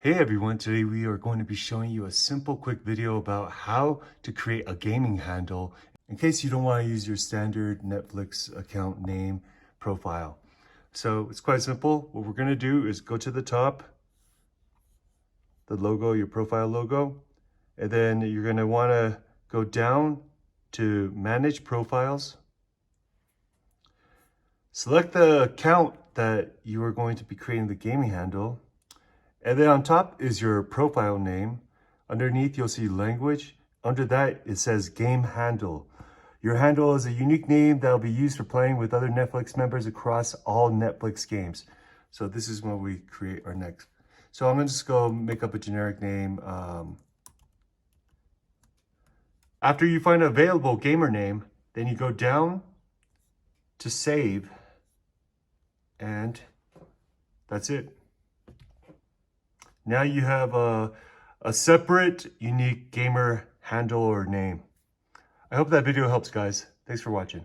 Hey everyone, today we are going to be showing you a simple quick video about how to create a gaming handle in case you don't want to use your standard Netflix account name profile. So it's quite simple. What we're going to do is go to the top, the logo, your profile logo, and then you're going to want to go down to manage profiles. Select the account that you are going to be creating the gaming handle. And then on top is your profile name. Underneath, you'll see language. Under that, it says game handle. Your handle is a unique name that will be used for playing with other Netflix members across all Netflix games. So this is when we create our next. So I'm gonna just go make up a generic name. After you find an available gamer name, then you go down to save, and that's it. Now you have a separate, unique gamer handle or name. I hope that video helps, guys. Thanks for watching.